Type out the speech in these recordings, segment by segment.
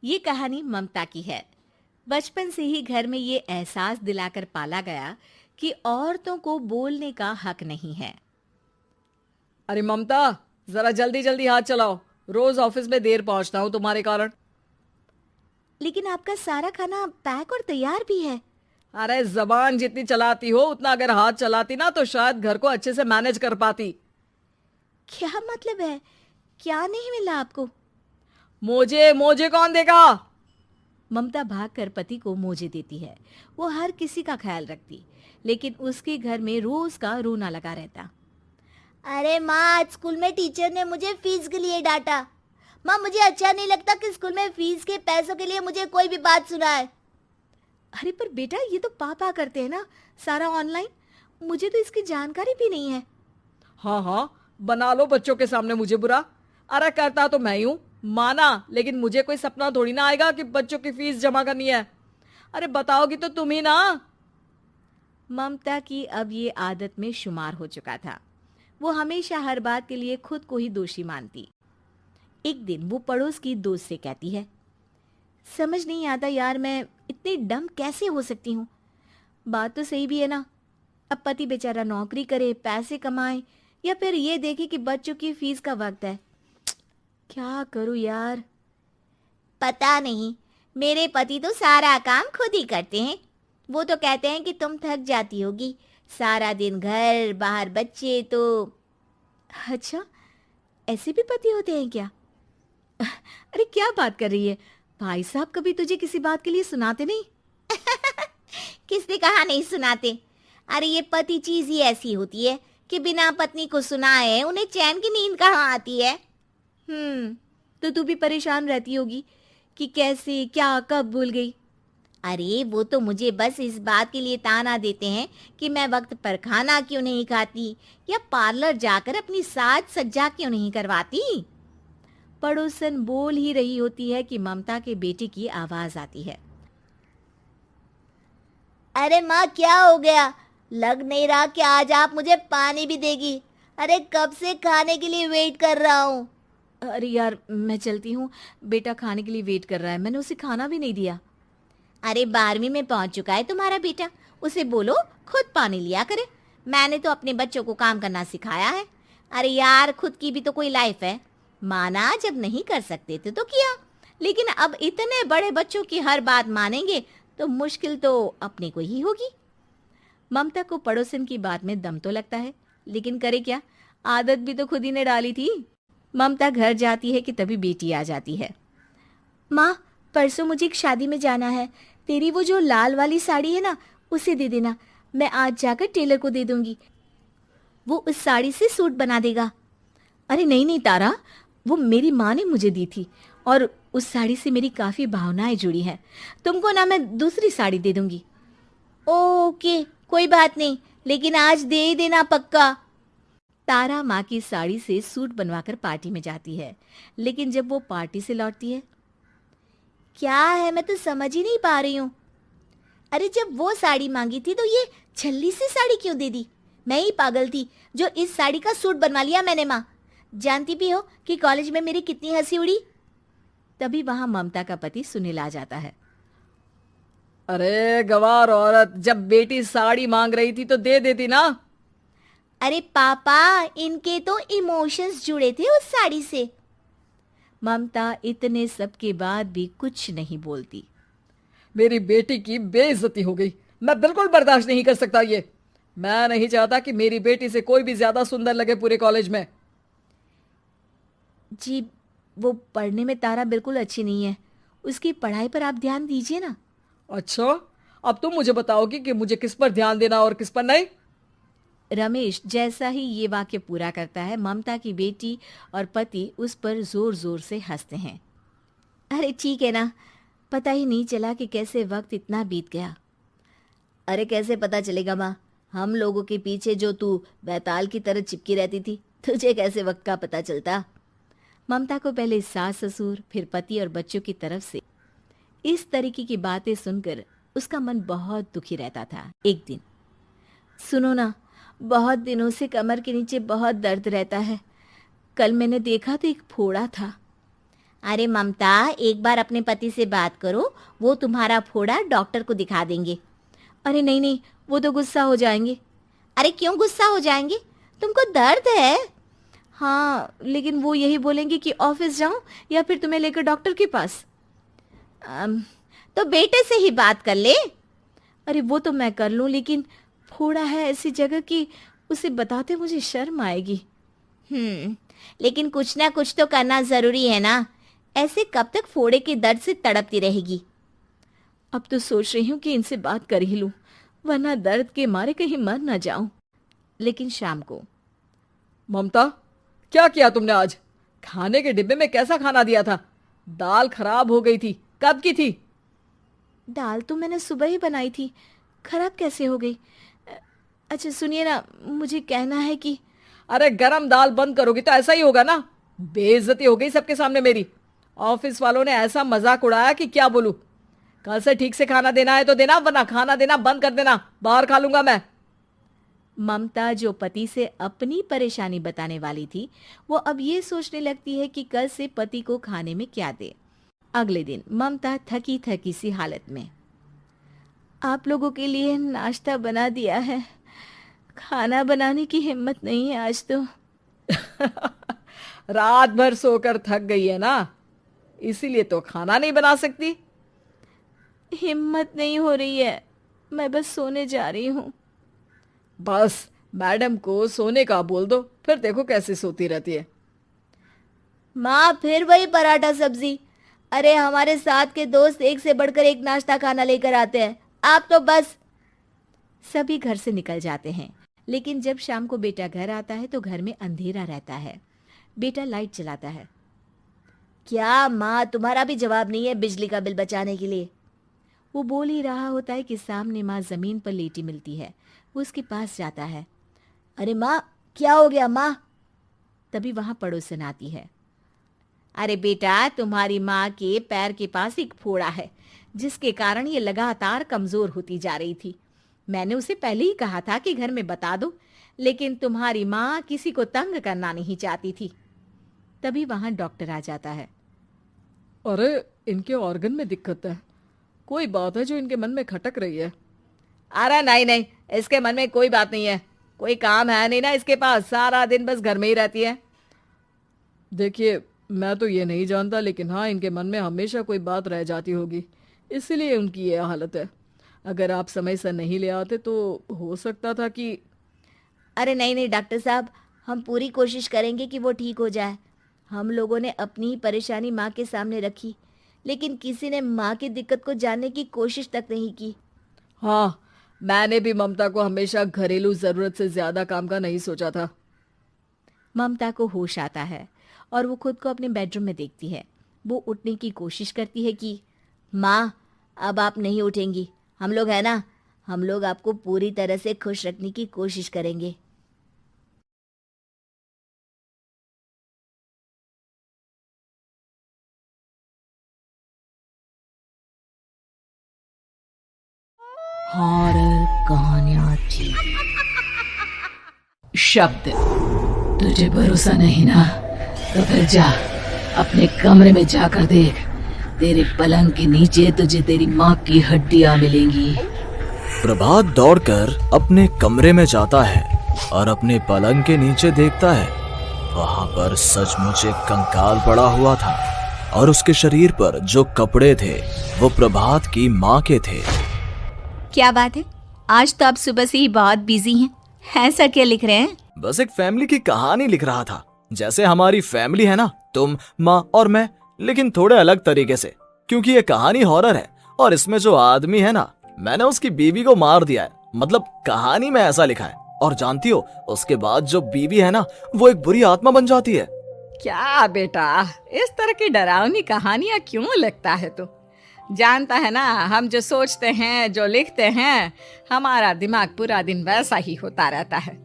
ये कहानी ममता की है। बचपन से ही घर में ये एहसास दिलाकर पाला गया कि औरतों को बोलने का हक नहीं है। अरे ममता, जरा जल्दी जल्दी हाथ चलाओ। रोज ऑफिस में देर पहुंचता हूँ तुम्हारे कारण। लेकिन आपका सारा खाना पैक और तैयार भी है। अरे जबान जितनी चलाती हो उतना अगर हाथ चलाती ना तो शायद घर को अच्छे से मैनेज कर पाती। क्या मतलब है? क्या नहीं मिला आपको? मोजे मोजे कौन देगा? ममता भागकर पति को मोजे देती है। वो हर किसी का ख्याल रखती, लेकिन उसके घर में रोज का रोना लगा रहता। अरे माँ, आज स्कूल में टीचर ने मुझे फीस के लिए डांटा। माँ, मुझे अच्छा नहीं लगता कि स्कूल में फीस के पैसों के लिए मुझे कोई भी बात सुनाए। अरे पर बेटा, ये तो पापा करते हैं ना, सारा ऑनलाइन। मुझे तो इसकी जानकारी भी नहीं है। हाँ हाँ, बना लो बच्चों के सामने मुझे बुरा। अरे करता तो मैं ही हूँ, माना, लेकिन मुझे कोई सपना थोड़ी ना आएगा कि बच्चों की फीस जमा करनी है। अरे बताओगी तो तुम ही ना। ममता की अब ये आदत में शुमार हो चुका था। वो हमेशा हर बात के लिए खुद को ही दोषी मानती। एक दिन वो पड़ोस की दोस्त से कहती है, समझ नहीं आता यार, मैं इतनी डम कैसे हो सकती हूँ। बात तो सही भी है ना। अब पति बेचारा नौकरी करे, पैसे कमाए, या फिर ये देखे कि बच्चों की फीस का वक्त है। क्या करूँ यार। पता नहीं, मेरे पति तो सारा काम खुद ही करते हैं। वो तो कहते हैं कि तुम थक जाती होगी, सारा दिन घर बाहर बच्चे। तो अच्छा, ऐसे भी पति होते हैं क्या? अरे क्या बात कर रही है? भाई साहब कभी तुझे किसी बात के लिए सुनाते नहीं? किसने कहा नहीं सुनाते? अरे ये पति चीज ही ऐसी होती है कि बिना पत्नी को सुनाए उन्हें चैन की नींद कहाँ आती है। तो तू भी परेशान रहती होगी कि कैसे, क्या, कब भूल गई। अरे वो तो मुझे बस इस बात के लिए ताना देते हैं कि मैं वक्त पर खाना क्यों नहीं खाती, या पार्लर जाकर अपनी साज सज्जा क्यों नहीं करवाती। पड़ोसन बोल ही रही होती है कि ममता के बेटे की आवाज आती है। अरे माँ, क्या हो गया? लग नहीं रहा कि आज आप मुझे पानी भी देगी। अरे कब से खाने के लिए वेट कर रहा हूँ। अरे यार, मैं चलती हूँ। बेटा खाने के लिए वेट कर रहा है, मैंने उसे खाना भी नहीं दिया। अरे 12वीं में पहुंच चुका है तुम्हारा बेटा, उसे बोलो खुद पानी लिया करे। मैंने तो अपने बच्चों को काम करना सिखाया है। अरे यार, खुद की भी तो कोई लाइफ है। माना जब नहीं कर सकते थे तो किया, लेकिन अब इतने बड़े बच्चों की हर बात मानेंगे तो मुश्किल तो अपने को ही होगी। ममता को पड़ोसन की बात में दम तो लगता है, लेकिन करे क्या, आदत भी तो खुद ही ने डाली थी। ममता घर जाती है कि तभी बेटी आ जाती है। माँ, परसों मुझे एक शादी में जाना है। तेरी वो जो लाल वाली साड़ी है ना, उसे दे देना। मैं आज जाकर टेलर को दे दूंगी, वो उस साड़ी से सूट बना देगा। अरे नहीं नहीं तारा, वो मेरी माँ ने मुझे दी थी और उस साड़ी से मेरी काफ़ी भावनाएं जुड़ी हैं। तुमको ना मैं दूसरी साड़ी दे दूंगी। ओके, कोई बात नहीं, लेकिन आज दे ही देना पक्का। तारा माँ की साड़ी से सूट बनवाकर पार्टी में जाती है, लेकिन जब वो पार्टी से लौटती है, क्या है, मैं तो समझ ही नहीं पा रही हूँ। अरे जब वो साड़ी मांगी थी तो ये छल्ली सी साड़ी क्यों दे दी? मैं ही पागल थी जो इस साड़ी का सूट बनवा लिया मैंने। माँ, जानती भी हो कि कॉलेज में मेरी कितनी हंसी उड़ी। तभी वहां ममता का पति सुनील आ जाता है। अरे गवार औरत, जब बेटी साड़ी मांग रही थी तो दे देती ना। अरे पापा, इनके तो इमोशंस जुड़े थे उस साड़ी से। ममता इतने सब के बाद भी कुछ नहीं बोलती। मेरी बेटी की बेइज्जती हो गई, मैं बिल्कुल बर्दाश्त नहीं कर सकता ये। मैं नहीं चाहता कि मेरी बेटी से कोई भी ज्यादा सुंदर लगे पूरे कॉलेज में। जी, वो पढ़ने में तारा बिल्कुल अच्छी नहीं है, उसकी पढ़ाई पर आप ध्यान दीजिए ना। अच्छा, अब तुम मुझे बताओगी कि मुझे किस पर ध्यान देना और किस पर नहीं। रमेश जैसा ही ये वाक्य पूरा करता है, ममता की बेटी और पति उस पर जोर जोर से हंसते हैं। अरे ठीक है ना, पता ही नहीं चला कि कैसे वक्त इतना बीत गया। अरे कैसे पता चलेगा माँ, हम लोगों के पीछे जो तू बैताल की तरह चिपकी रहती थी, तुझे कैसे वक्त का पता चलता। ममता को पहले सास ससुर, फिर पति और बच्चों की तरफ से इस तरीके की बातें सुनकर उसका मन बहुत दुखी रहता था। एक दिन, सुनो ना, बहुत दिनों से कमर के नीचे बहुत दर्द रहता है। कल मैंने देखा तो एक फोड़ा था। अरे ममता, एक बार अपने पति से बात करो, वो तुम्हारा फोड़ा डॉक्टर को दिखा देंगे। अरे नहीं नहीं, वो तो गुस्सा हो जाएंगे। अरे क्यों गुस्सा हो जाएंगे? तुमको दर्द है? हाँ, लेकिन वो यही बोलेंगे कि ऑफिस जाऊं या फिर तुम्हें लेकर डॉक्टर के पास। तो बेटे से ही बात कर ले। अरे वो तो मैं कर लूं, लेकिन फोड़ा है ऐसी जगह कि उसे बताते मुझे शर्म आएगी। लेकिन कुछ ना कुछ तो करना जरूरी है ना। ऐसे कब तक फोड़े के दर्द से तड़पती रहेगी? अब तो सोच रही हूँ कि इनसे बात कर ही लूं, वरना दर्द के मारे कहीं मर ना जाऊं। लेकिन शाम को, ममता, क्या किया तुमने आज? खाने के डिब्बे में कैसा खाना दिया था? दाल खराब हो गई थी। कब की थी? दाल तो मैंने सुबह ही बनाई थी, खराब कैसे हो गई? अच्छा सुनिए ना, मुझे कहना है कि अरे गरम दाल बंद करोगी तो ऐसा ही होगा ना। बेइज्जती हो गई सबके सामने मेरी। ऑफिस वालों ने ऐसा मजाक उड़ाया कि क्या बोलूं। कल से ठीक से खाना देना है तो देना, वरना खाना देना बंद कर देना। बाहर खा लूंगा मैं। ममता, जो पति से अपनी परेशानी बताने वाली थी, वो अब ये सोचने लगती है कि कल से पति को खाने में क्या दे। अगले दिन ममता थकी थकी सी हालत में, आप लोगों के लिए नाश्ता बना दिया है, खाना बनाने की हिम्मत नहीं है आज तो। रात भर सोकर थक गई है ना, इसीलिए तो खाना नहीं बना सकती। हिम्मत नहीं हो रही है, मैं बस सोने जा रही हूँ। बस मैडम को सोने का बोल दो, फिर देखो कैसे सोती रहती है। माँ, फिर वही पराठा सब्जी। अरे हमारे साथ के दोस्त एक से बढ़कर एक नाश्ता खाना लेकर आते हैं, आप तो बस। सभी घर से निकल जाते हैं, लेकिन जब शाम को बेटा घर आता है तो घर में अंधेरा रहता है। बेटा लाइट चलाता है। क्या माँ, तुम्हारा भी जवाब नहीं है बिजली का बिल बचाने के लिए? वो बोल ही रहा होता है कि सामने माँ जमीन पर लेटी मिलती है। वो उसके पास जाता है। अरे माँ, क्या हो गया माँ? तभी वहां पड़ोसन आती है। अरे बेटा, तुम्हारी माँ के पैर के पास एक फोड़ा है, जिसके कारण ये लगातार कमजोर होती जा रही थी। मैंने उसे पहले ही कहा था कि घर में बता दो, लेकिन तुम्हारी माँ किसी को तंग करना नहीं चाहती थी। तभी वहां डॉक्टर आ जाता है। अरे इनके ऑर्गन में दिक्कत है, कोई बात है जो इनके मन में खटक रही है। अरे नहीं नहीं, इसके मन में कोई बात नहीं है, कोई काम है नहीं ना इसके पास, सारा दिन बस घर में ही रहती है। देखिए, मैं तो ये नहीं जानता, लेकिन हाँ, इनके मन में हमेशा कोई बात रह जाती होगी, इसीलिए उनकी ये हालत है। अगर आप समय से नहीं ले आते तो हो सकता था कि। अरे नहीं नहीं डॉक्टर साहब, हम पूरी कोशिश करेंगे कि वो ठीक हो जाए। हम लोगों ने अपनी ही परेशानी माँ के सामने रखी, लेकिन किसी ने माँ की दिक्कत को जानने की कोशिश तक नहीं की। हाँ, मैंने भी ममता को हमेशा घरेलू जरूरत से ज्यादा काम का नहीं सोचा था। ममता को होश आता है और वो खुद को अपने बेडरूम में देखती है। वो उठने की कोशिश करती है कि माँ, अब आप नहीं उठेंगी, हम लोग है ना, हम लोग आपको पूरी तरह से खुश रखने की कोशिश करेंगे। हॉरर कहानियां थी। शब्द, तुझे भरोसा नहीं ना, तो फिर जा अपने कमरे में जाकर देख। तेरे पलंग के नीचे तुझे तेरी माँ की हड्डियां मिलेंगी। प्रभात दौड़कर अपने कमरे में जाता है और अपने पलंग के नीचे देखता है। वहां पर सचमुच एक कंकाल पड़ा हुआ था और उसके शरीर पर जो कपड़े थे वो प्रभात की माँ के थे। क्या बात है, आज तो आप सुबह से ही बहुत बिजी हैं। ऐसा क्या लिख रहे हैं? बस एक फैमिली की कहानी लिख रहा था। जैसे हमारी फैमिली है ना, तुम, माँ और मैं, लेकिन थोड़े अलग तरीके से, क्योंकि ये कहानी हॉरर है और इसमें जो आदमी है ना, मैंने उसकी बीवी को मार दिया है। मतलब कहानी में ऐसा लिखा है। और जानती हो, उसके बाद जो बीवी है ना, वो एक बुरी आत्मा बन जाती है। क्या बेटा, इस तरह की डरावनी कहानियां क्यों लिखता है तू? जानता है ना, हम जो सोचते हैं, जो लिखते हैं, हमारा दिमाग पूरा दिन वैसा ही होता रहता है।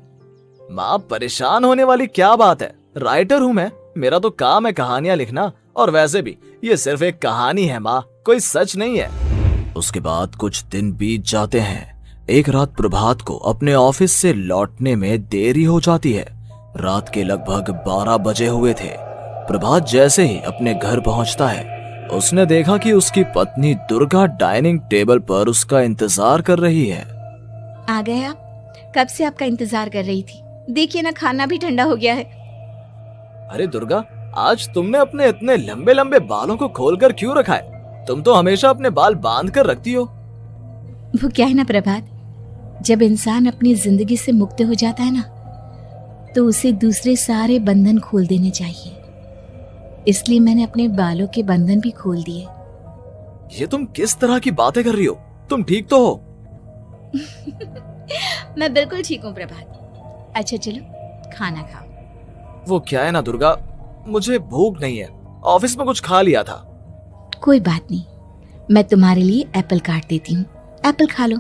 माँ, परेशान होने वाली क्या बात है? राइटर हूँ मैं, मेरा तो काम है कहानियां लिखना। और वैसे भी ये सिर्फ एक कहानी है माँ, कोई सच नहीं है। उसके बाद कुछ दिन बीत जाते हैं। एक रात प्रभात को अपने ऑफिस से लौटने में देरी हो जाती है। रात के लगभग 12 बजे हुए थे। प्रभात जैसे ही अपने घर पहुंचता है, उसने देखा कि उसकी पत्नी दुर्गा डाइनिंग टेबल पर उसका इंतजार कर रही है। आ गए आप? कब से आपका इंतजार कर रही थी। देखिए ना, खाना भी ठंडा हो गया है। अरे दुर्गा, आज तुमने अपने इतने लंबे लंबे बालों को खोलकर क्यों रखा है? तुम तो हमेशा अपने बाल बांध कर रखती हो। वो क्या है ना प्रभात, जब इंसान अपनी जिंदगी से मुक्त हो जाता है ना, तो उसे दूसरे सारे बंधन खोल देने चाहिए। इसलिए मैंने अपने बालों के बंधन भी खोल दिए। ये तुम किस तरह की बातें कर रही हो? तुम ठीक तो हो? मैं बिल्कुल ठीक हूँ प्रभात। अच्छा चलो खाना खाओ। वो क्या है ना दुर्गा, मुझे भूख नहीं है। ऑफिस में कुछ खा लिया था। कोई बात नहीं, मैं तुम्हारे लिए एप्पल काट देती हूँ, एप्पल खा लो।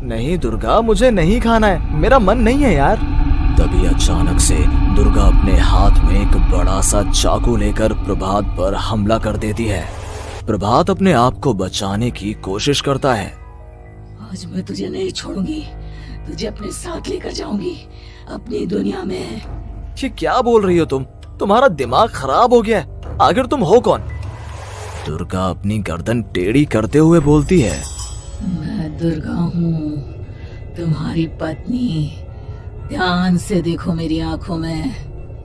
नहीं दुर्गा, मुझे नहीं खाना है, मेरा मन नहीं है यार। तभी अचानक से दुर्गा अपने हाथ में एक बड़ा सा चाकू लेकर प्रभात पर हमला कर देती है। प्रभात अपने आप को बचाने की कोशिश करता है। आज मैं तुझे नहीं छोड़ूंगी, तुझे अपने साथ लेकर जाऊंगी अपनी दुनिया में। ये क्या बोल रही हो तुम? तुम्हारा दिमाग खराब हो गया है। आखिर तुम हो कौन? दुर्गा अपनी गर्दन टेढ़ी करते हुए बोलती है। मैं दुर्गा हूँ, तुम्हारी पत्नी। ध्यान से देखो मेरी आंखों में।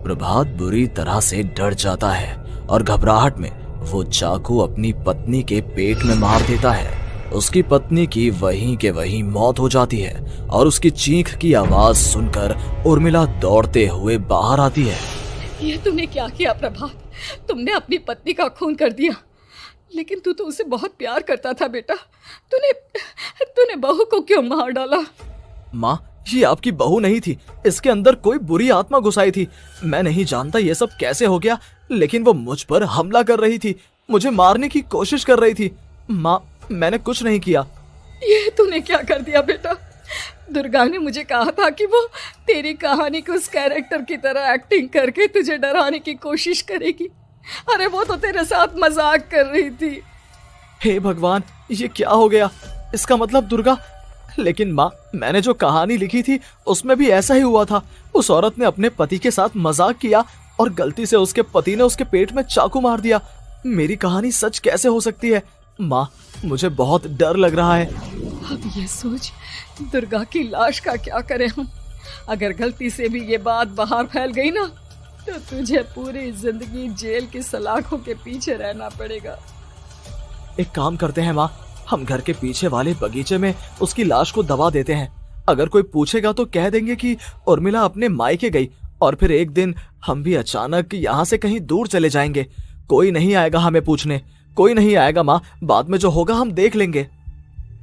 प्रभात बुरी तरह से डर जाता है और घबराहट में वो चाकू अपनी पत्नी के पेट में मार देता है। उसकी पत्नी की वहीं के वहीं मौत हो जाती है और उसकी चीख की आवाज सुनकर उर्मिला दौड़ते हुए बाहर आती है। ये तूने क्या किया प्रभात? तुमने अपनी पत्नी का खून कर दिया। लेकिन तू तो उसे बहुत प्यार करता था बेटा। तूने बहू को क्यों मार डाला? माँ, ये आपकी बहू नहीं थी, इसके अंदर कोई बुरी आत्मा घुसाई थी। मैं नहीं जानता ये सब कैसे हो गया, लेकिन वो मुझ पर हमला कर रही थी, मुझे मारने की कोशिश कर रही थी। माँ, मैंने कुछ नहीं किया। ये तूने क्या कर दिया बेटा? दुर्गा ने मुझे कहा था कि वो तेरी कहानी को उस कैरेक्टर की तरह एक्टिंग करके तुझे डराने की कोशिश करेगी। अरे वो तो तेरे साथ मजाक कर रही थी। हे भगवान, ये क्या हो गया? इसका मतलब दुर्गा। लेकिन माँ, मैंने जो कहानी लिखी थी उसमें भी ऐसा ही हुआ था। उस औरत ने अपने पति के साथ मजाक किया और गलती से उसके पति ने उसके पेट में चाकू मार दिया। मेरी कहानी सच कैसे हो सकती है? माँ, मुझे बहुत डर लग रहा है। अब ये सोच, दुर्गा की लाश का क्या करें हम? अगर गलती से भी ये बात बाहर फैल गई ना, तो तुझे पूरी जिंदगी जेल की सलाखों के पीछे रहना पड़ेगा। एक काम करते हैं माँ, हम घर के पीछे वाले बगीचे में उसकी लाश को दबा देते हैं। अगर कोई पूछेगा तो कह देंगे कि उर्मिला अपने मायके गई और फिर एक दिन हम भी अचानक यहाँ से कहीं दूर चले जाएंगे। कोई नहीं आएगा हमें पूछने, कोई नहीं आएगा माँ, बाद में जो होगा हम देख लेंगे।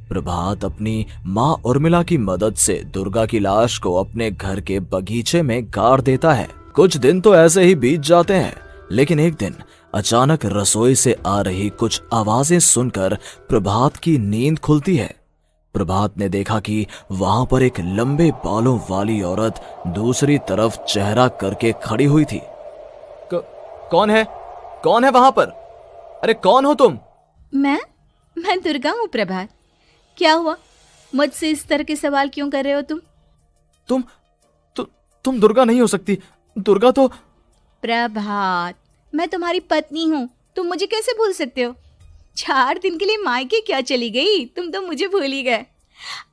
प्रभात अपनी माँ उर्मिला की मदद से दुर्गा की लाश को अपने घर के बगीचे में गाड़ देता है। कुछ दिन तो ऐसे ही बीत जाते हैं, लेकिन एक दिन अचानक रसोई से आ रही कुछ आवाजें सुनकर प्रभात की नींद खुलती है। प्रभात ने देखा कि वहां पर एक लंबे बालों वाली औरत दूसरी तरफ चेहरा करके खड़ी हुई थी। कौन है? कौन है वहां पर? अरे कौन हो तुम? मैं दुर्गा हूँ प्रभात। क्या हुआ? मुझसे इस तरह के सवाल क्यों कर रहे हो तुम? तुम दुर्गा नहीं हो सकती। दुर्गा तो... प्रभात, मैं तुम्हारी पत्नी हूँ, तुम मुझे कैसे भूल सकते हो? 4 दिन के लिए मायके क्या चली गई? तुम तो मुझे भूल ही गए।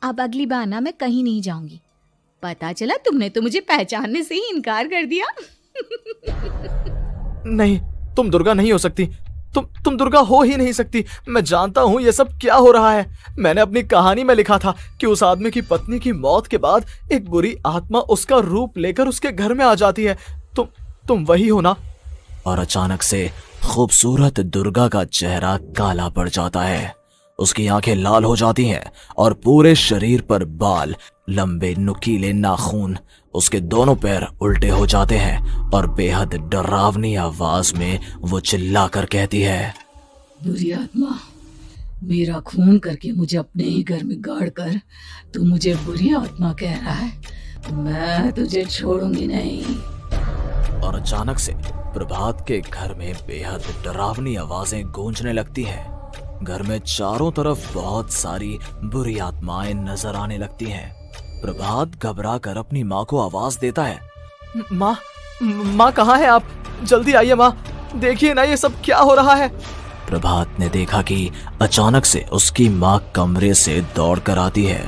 अब अगली बार ना मैं कहीं नहीं जाऊंगी। पता चला तुमने तो मुझे पहचानने से ही इनकार कर दिया। नहीं, तुम दुर्गा नहीं हो सकती। तुम दुर्गा हो ही नहीं सकती। मैं जानता हूँ ये सब क्या हो रहा है। मैंने अपनी कहानी में लिखा था कि उस आदमी की पत्नी की मौत के बाद एक बुरी आत्मा उसका रूप लेकर उसके घर में आ जाती है। तुम वही हो ना? और अचानक से खूबसूरत दुर्गा का चेहरा काला पड़ जाता है। उसकी आंखें लाल हो जाती हैं और पूरे शरीर पर बाल, लंबे नुकीले नाखून, उसके दोनों पैर उल्टे हो जाते हैं और बेहद डरावनी आवाज में वो चिल्लाकर कहती है, बुरी आत्मा, मेरा खून करके मुझे अपने ही घर में गाड़ कर तू मुझे बुरी आत्मा कह रहा है? मैं तुझे छोड़ूंगी नहीं। और अचानक से प्रभात के घर में बेहद डरावनी आवाजें गूंजने लगती हैं। घर में चारों तरफ बहुत सारी बुरी आत्माएं नजर आने लगती हैं। प्रभात घबरा कर अपनी माँ को आवाज देता है, माँ कहाँ है आप? जल्दी आइए माँ, देखिए ना ये सब क्या हो रहा है। प्रभात ने देखा कि अचानक से उसकी माँ कमरे से दौड़ कर आती है।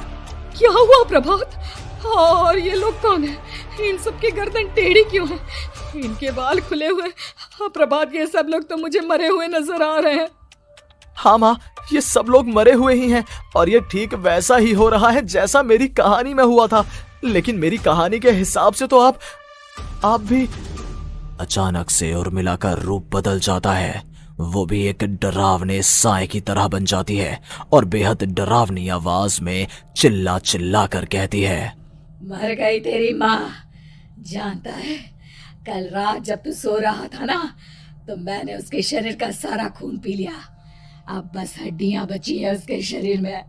क्या हुआ प्रभात? और ये लोग कौन है? इन सब की गर्दन टेढ़ी क्यों है? इनके बाल खुले हुए। प्रभात, ये सब लोग तो मुझे मरे हुए नजर आ रहे हैं। हाँ माँ, ये सब लोग मरे हुए ही हैं और ये ठीक वैसा ही हो रहा है जैसा मेरी कहानी में हुआ था। लेकिन मेरी कहानी के हिसाब से तो आप भी। अचानक से उर्मिला का रूप बदल जाता है। वो भी एक डरावने साए की तरह बन जाती है और बेहद डरावनी आवाज में चिल्ला चिल्ला कर कहती है, मर गई तेरी माँ। जानता है, कल रात जब तू सो रहा था ना, तो मैंने उसके शरीर का सारा खून पी लिया। अब बस हड्डियां बची है उसके शरीर में।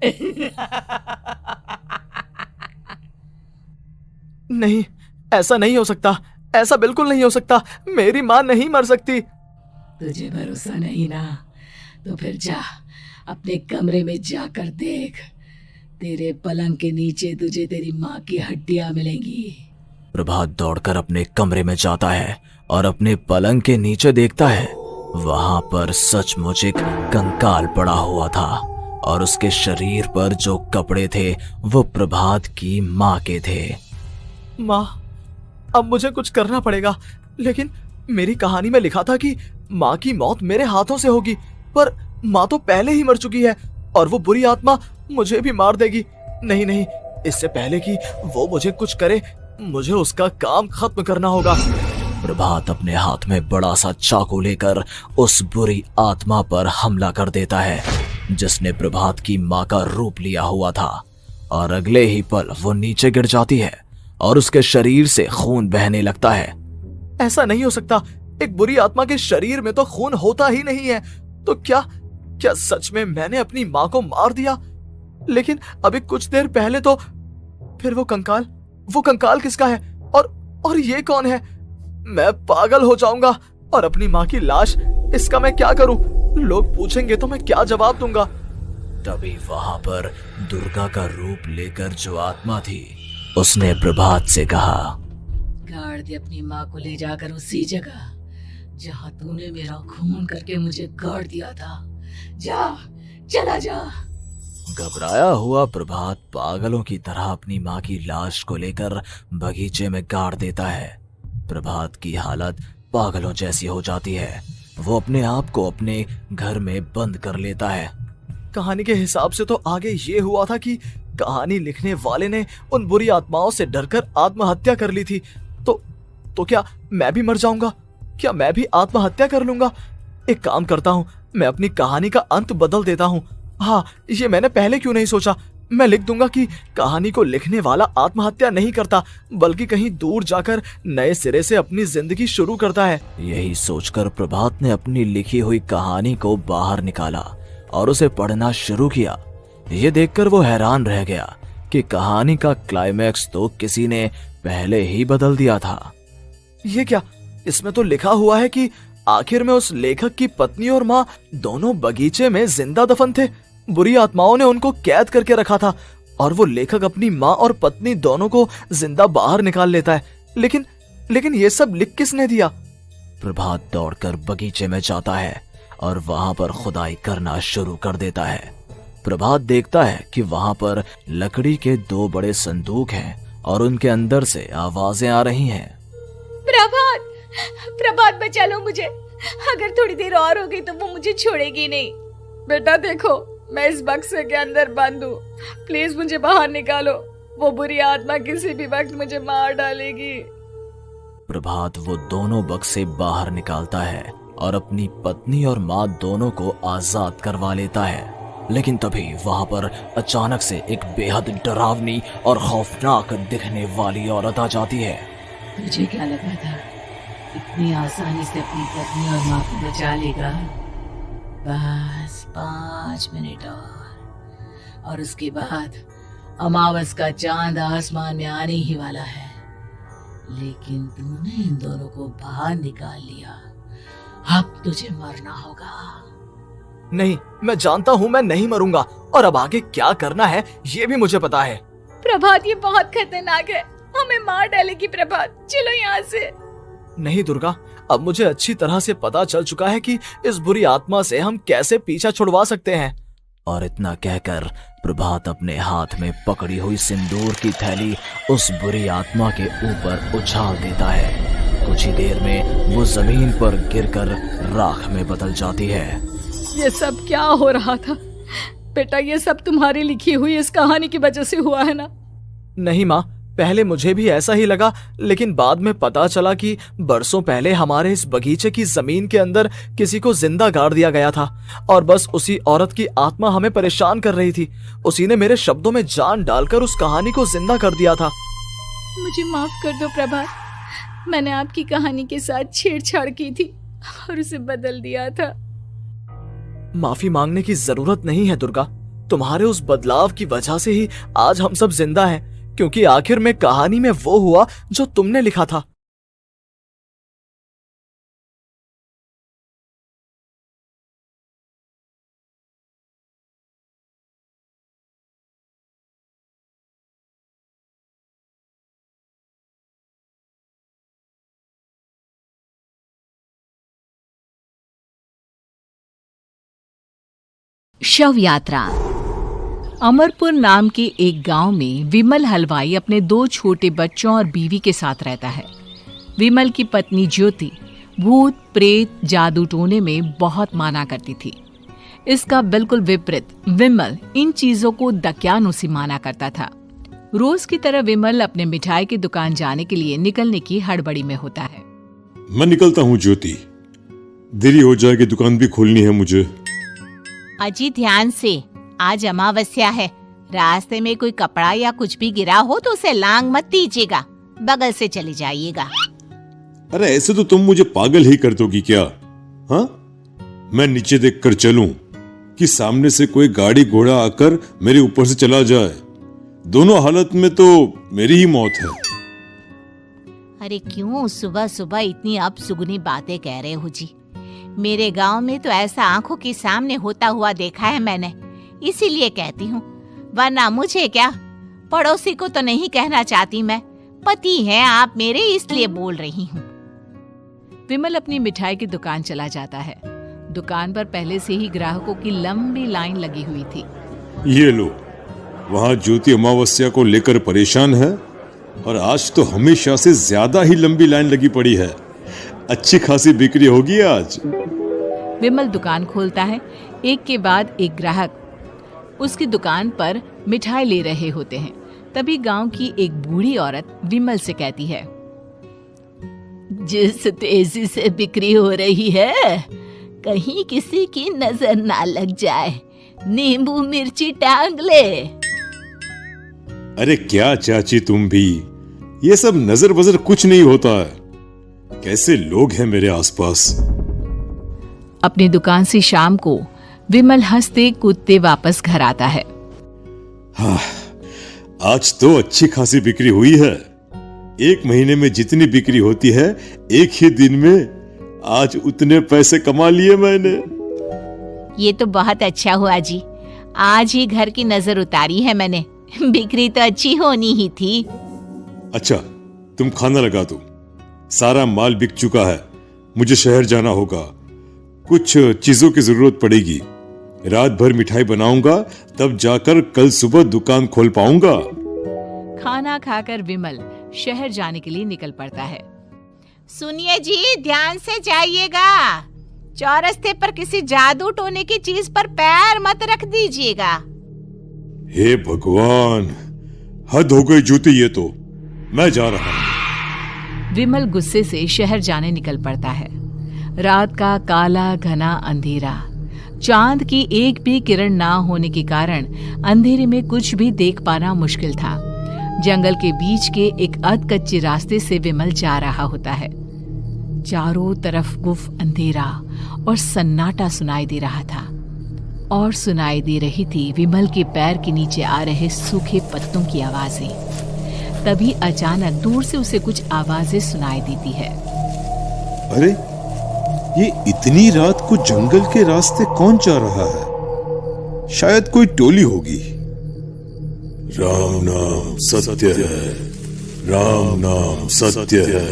नहीं, ऐसा नहीं हो सकता, ऐसा बिल्कुल नहीं हो सकता। मेरी माँ नहीं मर सकती। तुझे भरोसा नहीं ना, तो फिर जा अपने कमरे में जाकर देख। तेरे पलंग के नीचे तुझे तेरी माँ की हड्डियां मिलेंगी। प्रभात दौड़कर अपने कमरे में जाता है और अपने पलंग के नीचे देखता है। वहां पर सचमुच एक कंकाल पड़ा हुआ था और उसके शरीर पर जो कपड़े थे वो प्रभात की माँ के थे। माँ, अब मुझे कुछ करना पड़ेगा। लेकिन मेरी कहानी में लिखा था कि माँ की मौत मेरे हाथों से होगी, पर माँ तो पहले ही मर चुकी है और वो बुरी आत्मा मुझे भी मार देगी। नहीं नहीं, इससे पहले कि वो मुझे कुछ करे, मुझे उसका काम खत्म करना होगा। प्रभात अपने हाथ में बड़ा सा चाकू लेकर उस बुरी आत्मा पर हमला कर देता है जिसने प्रभात की माँ का रूप लिया हुआ था, और अगले ही पल वो नीचे गिर जाती है और उसके शरीर से खून बहने लगता है। ऐसा नहीं हो सकता, एक बुरी आत्मा के शरीर में तो खून होता ही नहीं है। तो क्या सच में मैंने अपनी माँ को मार दिया? लेकिन अभी कुछ देर पहले तो फिर वो कंकाल किसका है? और ये कौन है? मैं पागल हो जाऊंगा। और अपनी माँ की लाश, इसका मैं क्या करूं? लोग पूछेंगे तो मैं क्या जवाब दूंगा? तभी वहां पर दुर्गा का रूप लेकर जो आत्मा थी उसने प्रभात से कहा, गाड़ दे अपनी माँ को ले जाकर उसी जगह जहाँ तूने मेरा खून करके मुझे गाड़ दिया था। जा, चला जा। घबराया हुआ प्रभात पागलों की तरह अपनी माँ की लाश को लेकर बगीचे में गाड़ देता है। प्रभात की हालत पागलों जैसी हो जाती है। वो अपने आप को अपने घर में बंद कर लेता है। कहानी के हिसाब से तो आगे ये हुआ था कि कहानी लिखने वाले ने उन बुरी आत्माओं से डरकर आत्महत्या कर ली थी। तो क्या मैं भी मर जाऊंगा? क्या मैं भी आत्महत्या कर लूंगा? एक काम करता हूँ, मैं अपनी कहानी का अंत बदल देता हूँ। हाँ, ये मैंने पहले क्यों नहीं सोचा। मैं लिख दूंगा कि कहानी को लिखने वाला आत्महत्या नहीं करता, बल्कि कहीं दूर जाकर नए सिरे से अपनी जिंदगी शुरू करता है। यही सोचकर प्रभात ने अपनी लिखी हुई कहानी को बाहर निकाला और उसे पढ़ना शुरू किया। ये देखकर वो हैरान रह गया कि कहानी का क्लाइमैक्स तो किसी ने पहले ही बदल दिया था। ये क्या? इसमें तो लिखा हुआ है कि आखिर में उस लेखक की पत्नी और माँ दोनों बगीचे में जिंदा दफन थे। बुरी आत्माओं ने उनको कैद करके रखा था और वो लेखक अपनी माँ और पत्नी दोनों को जिंदा बाहर निकाल लेता है। लेकिन ये सब लिख किसने दिया? प्रभात दौड़कर बगीचे में जाता है और वहां पर खुदाई करना शुरू कर देता है। प्रभात देखता है कि वहां पर लकड़ी के 2 बड़े संदूक हैं और उनके अंदर से आवाजें आ रही हैं। प्रभात बचा लो मुझे। अगर थोड़ी देर और हो गई तो वो मुझे छोड़ेगी नहीं। बेटा देखो, मैं इस बक्से के अंदर बंद हूँ। प्लीज मुझे बाहर निकालो। वो बुरी आत्मा किसी भी वक्त मुझे मार डालेगी। प्रभात वो दोनों बक्से बाहर निकालता है और अपनी पत्नी और माँ दोनों को आजाद करवा लेता है। लेकिन तभी वहां पर अचानक से एक बेहद डरावनी और खौफनाक दिखने वाली औरत आ जाती है। तुझे क्या लगा था इतनी आसानी से अपनी पत्नी और माँ को बचा लेगा? बस 5 मिनट और उसके बाद अमावस का चांद आसमान में आने ही वाला है। लेकिन तूने इन दोनों को बाहर निकाल लिया। अब तुझे मरना होगा। नहीं, मैं जानता हूँ मैं नहीं मरूंगा और अब आगे क्या करना है ये भी मुझे पता है। प्रभात, ये बहुत खतरनाक है, हमें मार डालेगी। प्रभात, चलो यहाँ से। नहीं दुर्गा, अब मुझे अच्छी तरह से पता चल चुका है कि इस बुरी आत्मा से हम कैसे पीछा छुड़वा सकते हैं। और इतना कहकर प्रभात अपने हाथ में पकड़ी हुई सिंदूर की थैली उस बुरी आत्मा के ऊपर उछाल देता है। कुछ ही देर में वो जमीन पर गिरकर राख में बदल जाती है। ये सब क्या हो रहा था बेटा? ये सब तुम्हारी लिखी हुई इस कहानी की वजह से हुआ है ना? नहीं माँ, पहले मुझे भी ऐसा ही लगा, लेकिन बाद में पता चला कि बरसों पहले हमारे इस बगीचे की जमीन के अंदर किसी को जिंदा गाड़ दिया गया था और बस उसी औरत की आत्मा हमें परेशान कर रही थी। उसी ने मेरे शब्दों में जान डालकर उस कहानी को जिंदा कर दिया था। मुझे माफ कर दो प्रभात, मैंने आपकी कहानी के साथ छेड़छाड़ की थी और उसे बदल दिया था। माफी मांगने की जरूरत नहीं है दुर्गा, तुम्हारे उस बदलाव की वजह से ही आज हम सब जिंदा हैं, क्योंकि आखिर में कहानी में वो हुआ जो तुमने लिखा था। शव यात्रा। अमरपुर नाम के एक गांव में विमल हलवाई अपने 2 छोटे बच्चों और बीवी के साथ रहता है। विमल की पत्नी ज्योति भूत प्रेत जादू टोने में बहुत माना करती थी। इसका बिल्कुल विपरीत विमल इन चीजों को दक्यानुसी माना करता था। रोज की तरह विमल अपने मिठाई की दुकान जाने के लिए निकलने की हड़बड़ी में होता है। मैं निकलता हूँ ज्योति, देरी हो जाएगी, दुकान भी खोलनी है मुझे। अजी ध्यान से, आज अमावस्या है, रास्ते में कोई कपड़ा या कुछ भी गिरा हो तो उसे लांग मत दीजिएगा, बगल से चली जाइएगा। अरे ऐसे तो तुम मुझे पागल ही कर दोगी क्या? हाँ, मैं नीचे देखकर चलूं कि सामने से कोई गाड़ी घोड़ा आकर मेरे ऊपर से चला जाए? दोनों हालत में तो मेरी ही मौत है। अरे क्यों सुबह सुबह इतनी अपसुगनी बातें कह रहे हो जी? मेरे गांव में तो ऐसा आंखों के सामने होता हुआ देखा है मैंने, इसीलिए कहती हूँ, वरना मुझे क्या, पड़ोसी को तो नहीं कहना चाहती मैं, पति हैं आप मेरे, इसलिए बोल रही हूँ। विमल अपनी मिठाई की दुकान चला जाता है। दुकान पर पहले से ही ग्राहकों की लंबी लाइन लगी हुई थी। ये लो, वहाँ ज्योति अमावस्या को लेकर परेशान है और आज तो हमेशा से ज्यादा ही लंबी लाइन लगी पड़ी है। अच्छी खासी बिक्री होगी आज। विमल दुकान खोलता है। एक के बाद एक ग्राहक उसकी दुकान पर मिठाई ले रहे होते हैं। तभी गांव की एक बूढ़ी औरत विमल से कहती है, जिस तेजी से बिक्री हो रही है, कहीं किसी की नजर ना लग जाए, नींबू मिर्ची टांग ले। अरे क्या चाची तुम भी, ये सब नजर बजर कुछ नहीं होता है। कैसे लोग हैं मेरे आसपास। अपनी दुकान से शाम को विमल हंसते कूदते वापस घर आता है। हाँ, आज तो अच्छी खासी बिक्री हुई है। एक महीने में जितनी बिक्री होती है, एक ही दिन में आज उतने पैसे कमा लिए मैंने। ये तो बहुत अच्छा हुआ जी, आज ही घर की नजर उतारी है मैंने, बिक्री तो अच्छी होनी ही थी। अच्छा, तुम खाना लगा दो, सारा माल बिक चुका है। मुझे शहर जाना होगा, कुछ चीजों की जरूरत पड़ेगी। रात भर मिठाई बनाऊंगा, तब जाकर कल सुबह दुकान खोल पाऊंगा। खाना खाकर विमल शहर जाने के लिए निकल पड़ता है। सुनिए जी, ध्यान से जाइएगा, चौरस्ते पर किसी जादू टोने की चीज पर पैर मत रख दीजिएगा। हे भगवान, हद हो गई ज्योति, ये तो मैं जा रहा हूं। विमल गुस्से से शहर जाने निकल पड़ता है। रात का काला घना अंधेरा, चांद की एक भी किरण ना होने के कारण अंधेरे में कुछ भी देख पाना मुश्किल था। जंगल के बीच के एक अधकच्चे रास्ते से विमल जा रहा होता है। चारों तरफ गुफ अंधेरा और सन्नाटा सुनाई दे रहा था, और सुनाई दे रही थी विमल के पैर के नीचे आ रहे सूखे पत्तों की आवाजें। तभी अचानक दूर से उसे कुछ आवाजें सुनाई देती है। अरे, ये इतनी रात को जंगल के रास्ते कौन जा रहा है? शायद कोई टोली होगी। राम नाम सत्य है, राम नाम सत्य है।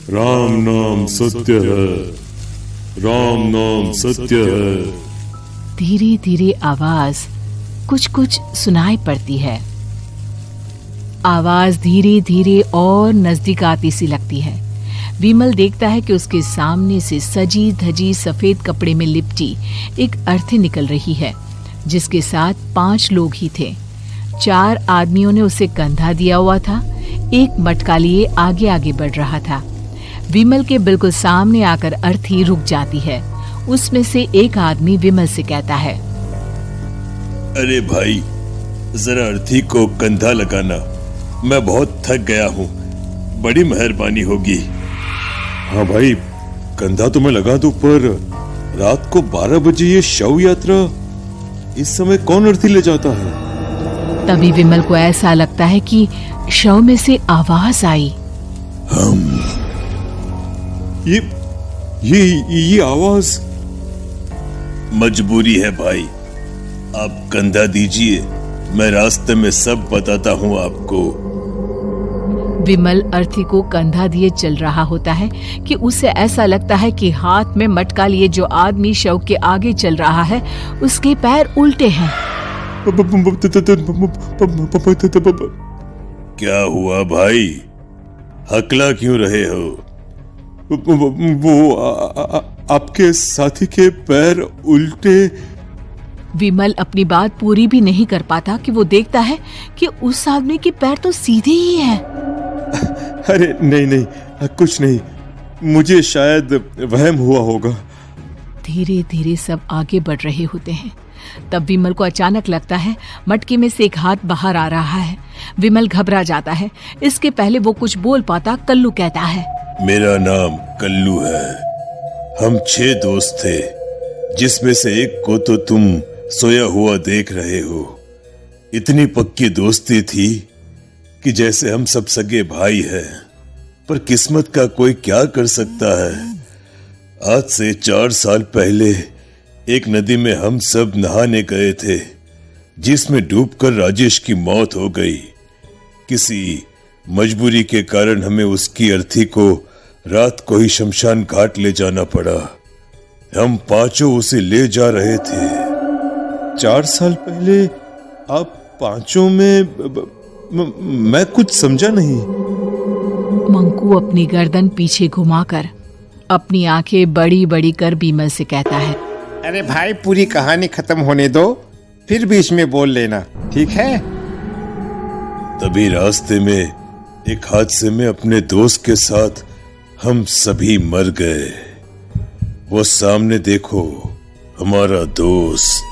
राम नाम सत्य है, राम नाम सत्य है। धीरे धीरे आवाज कुछ कुछ सुनाई पड़ती है। आवाज धीरे धीरे और नजदीक आती सी लगती है। विमल देखता है कि उसके सामने से सजी धजी सफेद कपड़े में लिपटी एक अर्थी निकल रही है, जिसके साथ 5 लोग ही थे। 4 आदमियों ने उसे कंधा दिया हुआ था। एक मटका लिए आगे आगे बढ़ रहा था। विमल के बिल्कुल सामने आकर अर्थी रुक जाती है। उसमें से एक आदमी विमल से कहता है, अरे भाई, जरा अर्थी को कंधा लगाना, मैं बहुत थक गया हूँ, बड़ी मेहरबानी होगी। हाँ भाई, कंधा तो मैं लगा दूं, पर रात को 12 बजे ये शव यात्रा, इस समय कौन अर्थी ले जाता है? तभी विमल को ऐसा लगता है कि शव में से आवाज आई। ये आवाज। मजबूरी है भाई, आप कंधा दीजिए, मैं रास्ते में सब बताता हूँ आपको। विमल अर्थी को कंधा दिए चल रहा होता है कि उसे ऐसा लगता है कि हाथ में मटका लिए जो आदमी शव के आगे चल रहा है उसके पैर उल्टे हैं। क्या हुआ भाई, हकला क्यों रहे हो? वो आपके साथी के पैर उल्टे। विमल अपनी बात पूरी भी नहीं कर पाता कि वो देखता है कि उस आदमी के पैर तो सीधे ही हैं। अरे नहीं, कुछ नहीं, मुझे शायद वहम हुआ होगा। धीरे धीरे सब आगे बढ़ रहे होते हैं। तब विमल को अचानक लगता है मटके में से एक हाथ बाहर आ रहा है। विमल घबरा जाता है। इसके पहले वो कुछ बोल पाता, कल्लू कहता है, मेरा नाम कल्लू है। हम 6 दोस्त थे, जिसमें से एक को तो तुम सोया हुआ देख रहे हो। इतनी पक्की दोस्ती थी कि जैसे हम सब सगे भाई हैं, पर किस्मत का कोई क्या कर सकता है। आज से 4 साल पहले एक नदी में हम सब नहाने गए थे, जिसमें डूबकर राजेश की मौत हो गई। किसी मजबूरी के कारण हमें उसकी अर्थी को रात को ही शमशान घाट ले जाना पड़ा। हम 5 उसे ले जा रहे थे। 4 साल पहले आप 5 में मैं कुछ समझा नहीं। मंकू अपनी गर्दन पीछे घुमाकर अपनी आंखें बड़ी बड़ी कर विमल से कहता है, अरे भाई, पूरी कहानी खत्म होने दो, फिर बीच में बोल लेना, ठीक है? तभी रास्ते में एक हादसे में अपने दोस्त के साथ हम सभी मर गए। वो सामने देखो, हमारा दोस्त।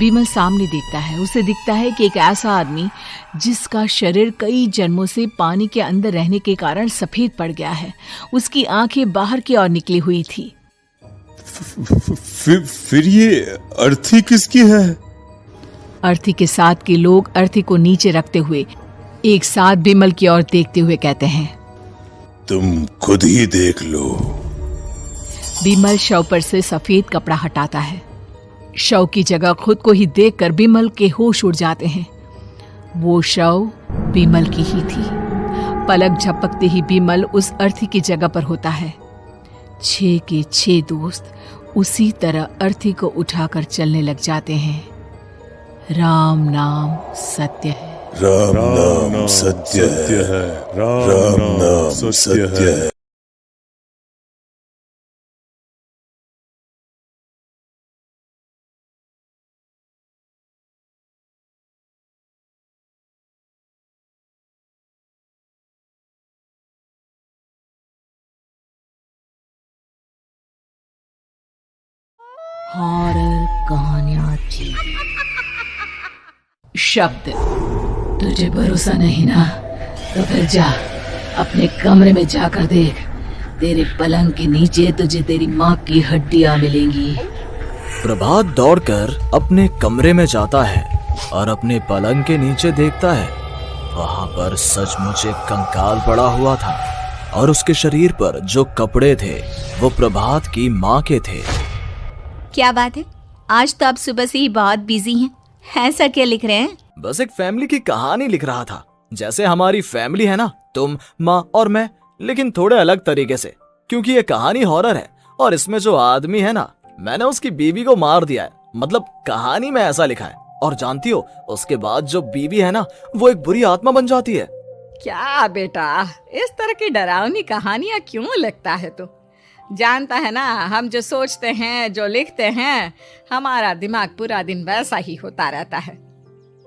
विमल सामने देखता है। उसे दिखता है कि एक ऐसा आदमी जिसका शरीर कई जन्मों से पानी के अंदर रहने के कारण सफेद पड़ गया है, उसकी आंखें बाहर की ओर निकली हुई थी। फिर ये अर्थी किसकी है? अर्थी के साथ के लोग अर्थी को नीचे रखते हुए एक साथ विमल की ओर देखते हुए कहते हैं, तुम खुद ही देख लो। विमल शव पर से सफेद कपड़ा हटाता है। शव की जगह खुद को ही देखकर विमल के होश उड़ जाते हैं। वो शव विमल की ही थी। पलक झपकते ही विमल उस अर्थी की जगह पर होता है। 6 के 6 दोस्त उसी तरह अर्थी को उठाकर चलने लग जाते हैं। राम नाम सत्य है। राम नाम सत्य है। राम नाम सत्य है। हॉरर कहानियां थी। शब्द, तुझे भरोसा नहीं ना, तो फिर जा अपने कमरे में जाकर देख। तेरे पलंग के नीचे तुझे तेरी माँ की हड्डियां मिलेंगी। प्रभात दौड़कर अपने कमरे में जाता है और अपने पलंग के नीचे देखता है। वहां पर सचमुच एक कंकाल पड़ा हुआ था और उसके शरीर पर जो कपड़े थे वो प्रभात की माँ के थे। क्या बात है, आज तो आप सुबह से ही बहुत बिजी हैं। ऐसा क्या लिख रहे हैं? बस एक फैमिली की कहानी लिख रहा था। जैसे हमारी फैमिली है ना, तुम, माँ और मैं, लेकिन थोड़े अलग तरीके से, क्योंकि ये कहानी हॉरर है और इसमें जो आदमी है ना, मैंने उसकी बीवी को मार दिया है। मतलब कहानी में ऐसा लिखा है। और जानती हो, उसके बाद जो बीवी है ना, वो एक बुरी आत्मा बन जाती है। क्या बेटा, इस तरह की डरावनी कहानियां क्यों लिखता है तू? जानता है ना, हम जो सोचते हैं, जो लिखते हैं, हमारा दिमाग पूरा दिन वैसा ही होता रहता है।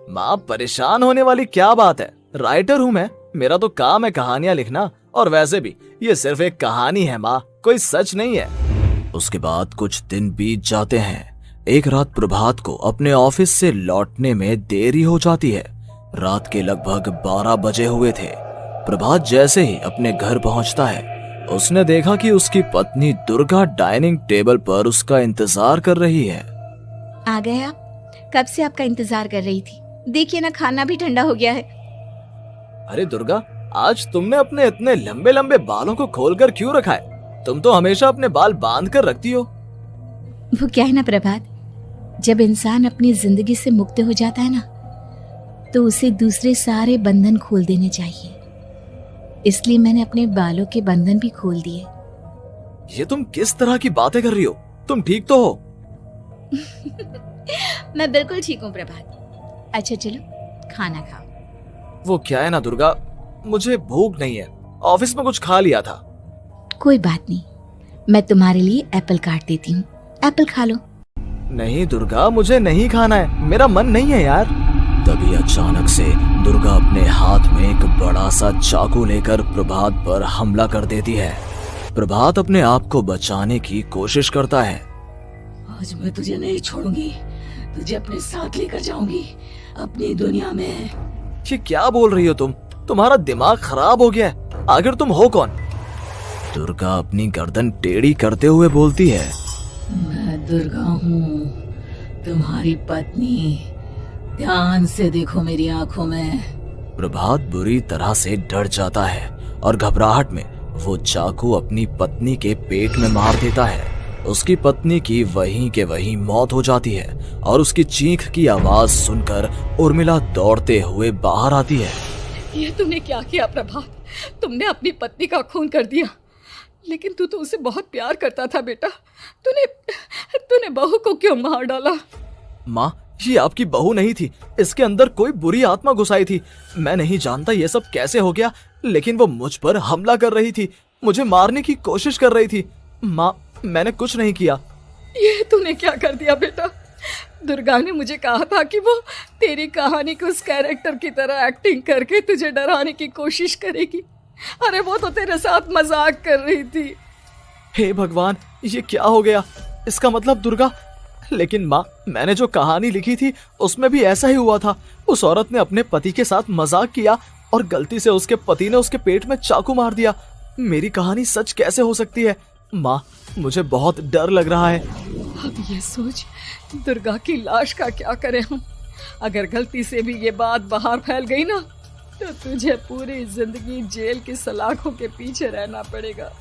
माँ, परेशान होने वाली क्या बात है? राइटर हूँ मैं, मेरा तो काम है कहानियां लिखना। और वैसे भी ये सिर्फ एक कहानी है माँ, कोई सच नहीं है। उसके बाद कुछ दिन बीत जाते हैं। एक रात प्रभात को अपने ऑफिस से लौटने में देरी हो जाती है। रात के लगभग 12 बजे हुए थे। प्रभात जैसे ही अपने घर पहुंचता है, उसने देखा कि उसकी पत्नी दुर्गा डाइनिंग टेबल पर उसका इंतजार कर रही है। आ गए आप? कब से आपका इंतजार कर रही थी। देखिए ना, खाना भी ठंडा हो गया है। अरे दुर्गा, आज तुमने अपने इतने लंबे लंबे बालों को खोलकर क्यों रखा है? तुम तो हमेशा अपने बाल बांध कर रखती हो। वो क्या है ना प्रभात, जब इंसान अपनी जिंदगी से मुक्त हो जाता है ना, तो उसे दूसरे सारे बंधन खोल देने चाहिए। इसलिए मैंने अपने बालों के बंधन भी खोल दिए। ये तुम किस तरह की बातें कर रही हो? तुम ठीक तो हो? मैं बिल्कुल ठीक हूँ प्रभात। अच्छा चलो खाना खाओ। वो क्या है ना दुर्गा, मुझे भूख नहीं है, ऑफिस में कुछ खा लिया था। कोई बात नहीं, मैं तुम्हारे लिए एप्पल काट देती हूँ, एप्पल खा लो। नहीं दुर्गा, मुझे नहीं खाना है, मेरा मन नहीं है यार। तभी अचानक से दुर्गा अपने हाथ में एक बड़ा सा चाकू लेकर प्रभात पर हमला कर देती है। प्रभात अपने आप को बचाने की कोशिश करता है। आज मैं तुझे नहीं छोड़ूंगी, तुझे अपने साथ लेकर जाऊंगी अपनी दुनिया में। ये क्या बोल रही हो तुम? तुम्हारा दिमाग खराब हो गया है। आखिर तुम हो कौन? दुर्गा अपनी गर्दन टेढ़ी करते हुए बोलती है, मैं दुर्गा हूँ, तुम्हारी पत्नी। ध्यान से देखो मेरी आंखों में। प्रभात बुरी तरह से डर जाता है और घबराहट में वो चाकू अपनी पत्नी के पेट में मार देता है। उसकी पत्नी की वहीं के वहीं मौत हो जाती है और उसकी चीख की आवाज सुनकर उर्मिला दौड़ते हुए बाहर आती है। ये तुमने क्या किया प्रभात? तुमने अपनी पत्नी का खून कर दिया, लेकिन तू तो उसे बहुत प्यार करता था बेटा। तूने बहू को क्यों मार डाला? माँ, ये आपकी बहू नहीं थी, इसके अंदर कोई बुरी आत्मा घुसाई थी। मैं नहीं जानता ये सब कैसे हो गया, लेकिन वो मुझ पर हमला कर रही थी, मुझे मारने की कोशिश कर रही थी। माँ, मैंने कुछ नहीं किया। ये तूने क्या कर दिया बेटा? दुर्गा ने मुझे कहा था कि वो तेरी कहानी को उस कैरेक्टर की तरह एक्टिंग करके तुझे डराने की कोशिश करेगी। अरे वो तो तेरे साथ मजाक कर रही थी। हे भगवान, ये क्या हो गया? इसका मतलब दुर्गा। लेकिन माँ, मैंने जो कहानी लिखी थी उसमें भी ऐसा ही हुआ था। उस औरत ने अपने पति के साथ मजाक किया और गलती से उसके पति ने उसके पेट में चाकू मार दिया। मेरी कहानी सच कैसे हो सकती है? माँ, मुझे बहुत डर लग रहा है। अब ये सोच, दुर्गा की लाश का क्या करें हम? अगर गलती से भी ये बात बाहर फैल गई ना, तो तुझे पूरी जिंदगी जेल की सलाखों के पीछे रहना पड़ेगा।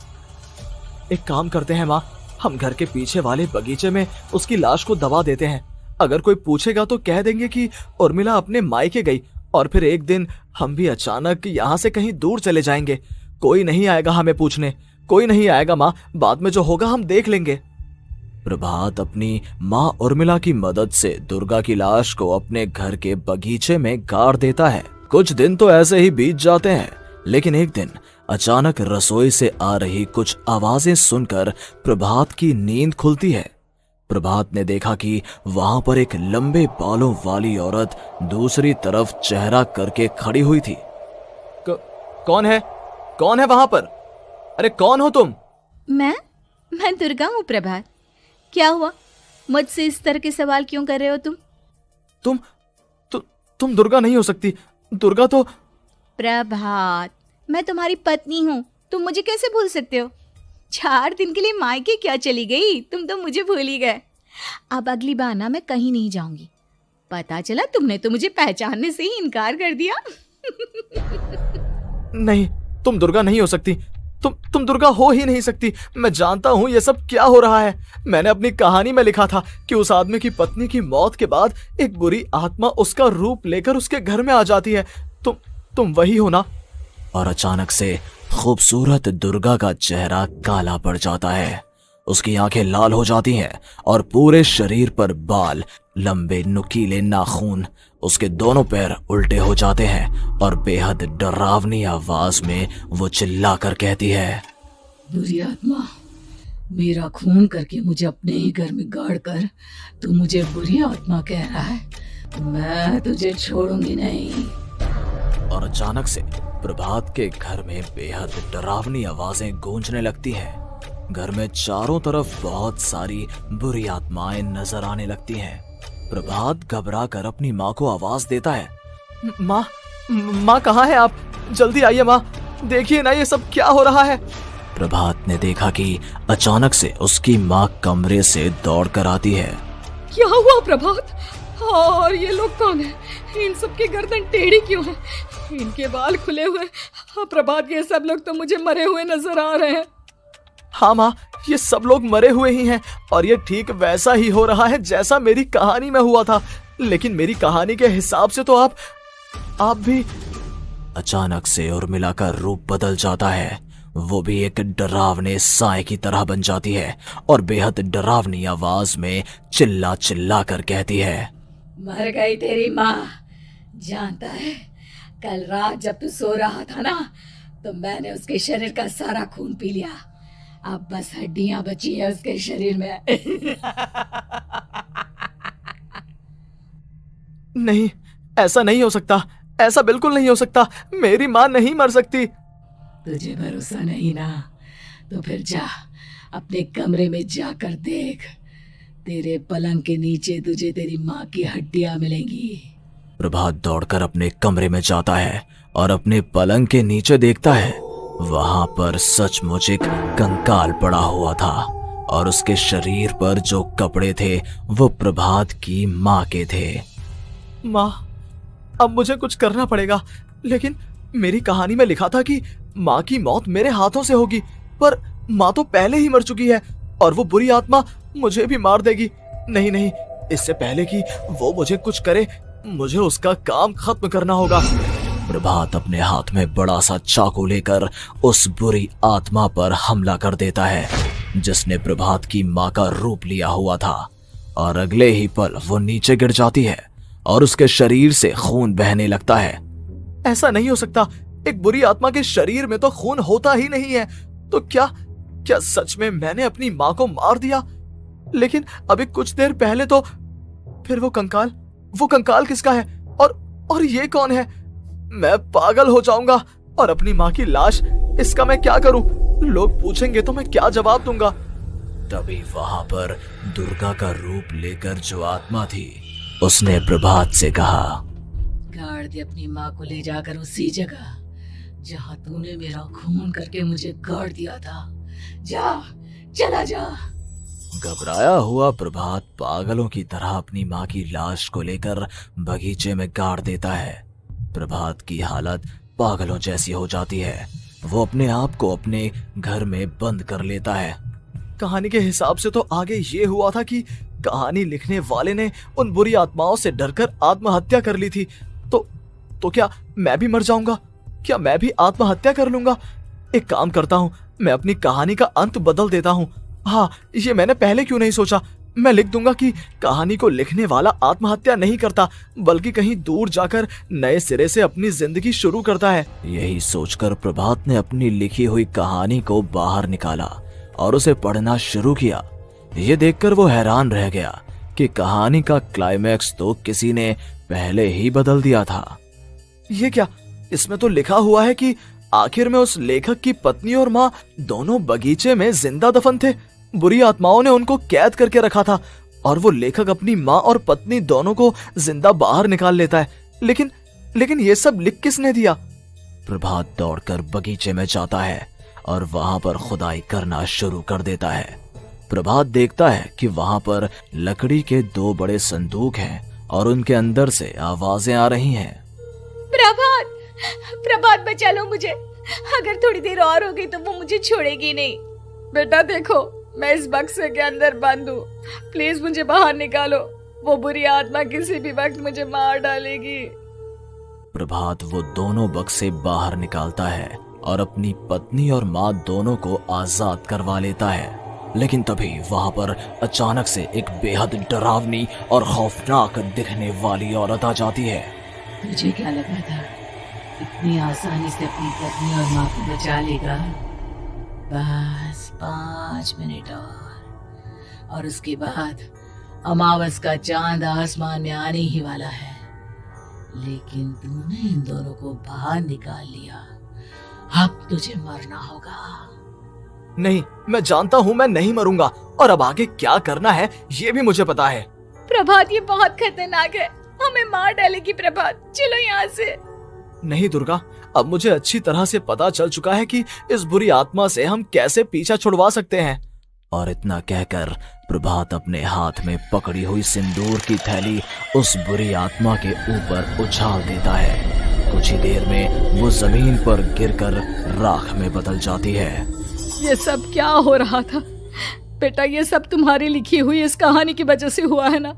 एक काम करते हैं माँ, हम घर के पीछे वाले बगीचे में उसकी लाश को दबा देते हैं। अगर कोई पूछेगा तो कह देंगे कि उर्मिला अपने मायके गई और फिर एक दिन हम भी अचानक यहाँ से कहीं दूर चले जाएंगे। कोई नहीं आएगा हमें पूछने, कोई नहीं आएगा माँ, बाद में जो होगा हम देख लेंगे। प्रभात अपनी माँ उर्मिला की मदद से दुर्गा की लाश को अपने घर के बगीचे में गाड़ देता है। कुछ दिन तो ऐसे ही बीत जाते हैं, लेकिन एक दिन अचानक रसोई से आ रही कुछ आवाजें सुनकर प्रभात की नींद खुलती है। प्रभात ने देखा कि वहां पर एक लंबे बालों वाली औरत दूसरी तरफ चेहरा करके खड़ी हुई थी। कौन है? कौन है वहां पर? अरे कौन हो तुम? मैं दुर्गा हूँ प्रभात। क्या हुआ? मुझसे इस तरह के सवाल क्यों कर रहे हो तुम? तुम दुर्गा नहीं हो सकती। दुर्गा तो... प्रभात, मैं तुम्हारी पत्नी हूँ, तुम मुझे कैसे भूल सकते हो? 4 दिन के लिए मायके क्या चली गई? तुम तो मुझे भूल ही गए। अब अगली बार ना मैं कहीं नहीं जाऊंगी। पता चला तुमने तो मुझे पहचानने से ही इनकार कर दिया। नहीं, तुम दुर्गा नहीं हो सकती। तुम दुर्गा हो ही नहीं सकती। मैं जानता हूँ ये सब क्या हो रहा है। मैंने अपनी कहानी में लिखा था कि उस आदमी की पत्नी की मौत के बाद एक बुरी आत्मा उसका रूप लेकर उसके घर में आ जाती है। तुम वही हो ना? और अचानक से खूबसूरत दुर्गा का चेहरा काला पड़ जाता है। उसकी आंखें लाल हो जाती हैं और पूरे शरीर पर बाल, लंबे नुकीले नाखून, उसके दोनों पैर उल्टे हो जाते हैं और बेहद डरावनी आवाज में वो चिल्लाकर कहती है, बुरी आत्मा, मेरा खून करके मुझे अपने ही घर में गाड़ कर तू मुझे बुरी आत्मा कह रहा है। मैं तुझे छोड़ूंगी नहीं। और अचानक से प्रभात के घर में बेहद डरावनी आवाजें गूंजने लगती हैं। घर में चारों तरफ बहुत सारी बुरी आत्माएं नजर आने लगती हैं। प्रभात घबरा कर अपनी माँ को आवाज देता है, माँ कहाँ है आप? जल्दी आइए माँ, देखिए ना ये सब क्या हो रहा है। प्रभात ने देखा कि अचानक से उसकी माँ कमरे से दौड़ कर आती है। क्या हुआ प्रभात? और ये लोग कौन है? इन सब की गर्दन टेढ़ी क्यों है? इनके बाल खुले हुए। हाँ प्रभात, ये सब लोग तो मुझे मरे हुए नजर आ रहे हैं। हाँ माँ, ये सब लोग मरे हुए ही हैं और ये ठीक वैसा ही हो रहा है जैसा मेरी कहानी में हुआ था। लेकिन मेरी कहानी के हिसाब से तो आप भी। अचानक से उर्मिला का रूप बदल जाता है। वो भी एक डरावने साए की तरह बन जाती है और बेहद डरावनी आवाज में चिल्ला चिल्ला कर कहती है, मर गई तेरी माँ। जानता है, कल रात जब तू सो रहा था ना, तो मैंने उसके शरीर का सारा खून पी लिया। अब बस हड्डियां बची है उसके शरीर में। नहीं, ऐसा नहीं हो सकता, ऐसा बिल्कुल नहीं हो सकता। मेरी माँ नहीं मर सकती। तुझे भरोसा नहीं ना, तो फिर जा अपने कमरे में जाकर देख। तेरे पलंग के नीचे तुझे तेरी माँ की हड्डियां मिलेंगी। प्रभात दौड़कर अपने कमरे में जाता है और अपने पलंग के नीचे देखता है। वहां पर सचमुच एक कंकाल पड़ा हुआ था और उसके शरीर पर जो कपड़े थे वो प्रभात की माँ के थे। माँ, अब मुझे कुछ करना पड़ेगा। लेकिन मेरी कहानी में लिखा था कि माँ की मौत मेरे हाथों से होगी, पर माँ तो पहले ही मर चुकी है और वो बुरी आत्मा मुझे भी मार देगी। नहीं नहीं, इससे पहले कि वो मुझे कुछ करे, मुझे उसका काम खत्म करना होगा। प्रभात अपने हाथ में बड़ा सा चाकू लेकर उस बुरी आत्मा पर हमला कर देता है जिसने प्रभात की माँ का रूप लिया हुआ था, और अगले ही पल वो नीचे गिर जाती है और उसके शरीर से खून बहने लगता है। ऐसा नहीं हो सकता, एक बुरी आत्मा के शरीर में तो खून होता ही नहीं है। तो क्या सच में मैंने अपनी माँ को मार दिया? लेकिन अभी कुछ देर पहले तो फिर वो कंकाल किसका है? और ये कौन है? मैं पागल हो जाऊंगा। और अपनी माँ की लाश, इसका मैं क्या करूं? लोग पूछेंगे तो मैं क्या जवाब दूंगा? तभी वहां पर दुर्गा का रूप लेकर जो आत्मा थी उसने प्रभात से कहा, गाड़ दे अपनी माँ को ले जाकर उसी जगह जहाँ तूने मेरा खून करके मुझे गाड़ दिया था। जा, चला जा। घबराया हुआ प्रभात पागलों की तरह अपनी माँ की लाश को लेकर बगीचे में गाड़ देता है। प्रभात की हालत पागलों जैसी हो जाती है। वो अपने आप को अपने घर में बंद कर लेता है। कहानी के हिसाब से तो आगे ये हुआ था कि कहानी लिखने वाले ने उन बुरी आत्माओं से डरकर आत्महत्या कर ली थी। तो क्या मैं भी मर जाऊंगा? क्या मैं भी आत्महत्या कर लूंगा? एक काम करता हूँ, मैं अपनी कहानी का अंत बदल देता हूँ। हाँ, ये मैंने पहले क्यों नहीं सोचा। मैं लिख दूंगा कि कहानी को लिखने वाला आत्महत्या नहीं करता, बल्कि कहीं दूर जाकर नए सिरे से अपनी जिंदगी शुरू करता है। यही सोचकर प्रभात ने अपनी लिखी हुई कहानी को बाहर निकाला और उसे पढ़ना शुरू किया। ये देखकर वो हैरान रह गया कि कहानी का क्लाइमैक्स तो किसी ने पहले ही बदल दिया था। ये क्या? इसमें तो लिखा हुआ है कि आखिर में उस लेखक की पत्नी और माँ दोनों बगीचे में जिंदा दफन थे। बुरी आत्माओं ने उनको कैद करके रखा था और वो लेखक अपनी माँ और पत्नी दोनों को जिंदा बाहर निकाल लेता है। लेकिन ये सब लिख किसने दिया? प्रभात दौड़कर बगीचे में जाता है और वहां पर खुदाई करना शुरू कर देता है। प्रभात देखता है कि वहां पर लकड़ी के 2 बड़े संदूक हैं और उनके अंदर से आवाजें आ रही हैं। प्रभात बचा लो मुझे। अगर थोड़ी देर और हो गई तो वो मुझे छोड़ेगी नहीं। बेटा देखो, मैं इस बक्से के अंदर बंद हूँ, प्लीज मुझे बाहर निकालो। वो बुरी आत्मा किसी भी वक्त मुझे मार डालेगी। प्रभात वो दोनों बक्से बाहर निकालता है और अपनी पत्नी और माँ दोनों को आजाद करवा लेता है। लेकिन तभी वहां पर अचानक से एक बेहद डरावनी और खौफनाक दिखने वाली औरत आ जाती है। तुझे क्या लगा था इतनी आसानी से अपनी पत्नी और माँ को बचा लेगा? बस 5 मिनट और उसके बाद अमावस का चांद आसमान में आने ही वाला है। लेकिन तूने इन दोनों को बाहर निकाल लिया, अब तुझे मरना होगा। नहीं, मैं जानता हूँ मैं नहीं मरूंगा, और अब आगे क्या करना है ये भी मुझे पता है। प्रभात, ये बहुत खतरनाक है, हमें मार डालेगी प्रभात, चलो यहाँ से। नहीं दुर्गा, अब मुझे अच्छी तरह से पता चल चुका है कि इस बुरी आत्मा से हम कैसे पीछा छुड़वा सकते हैं। और इतना कहकर प्रभात अपने हाथ में पकड़ी हुई सिंदूर की थैली उस बुरी आत्मा के ऊपर उछाल देता है। कुछ ही देर में वो जमीन पर गिरकर राख में बदल जाती है। ये सब क्या हो रहा था बेटा? ये सब तुम्हारी लिखी हुई इस कहानी की वजह से हुआ है ना?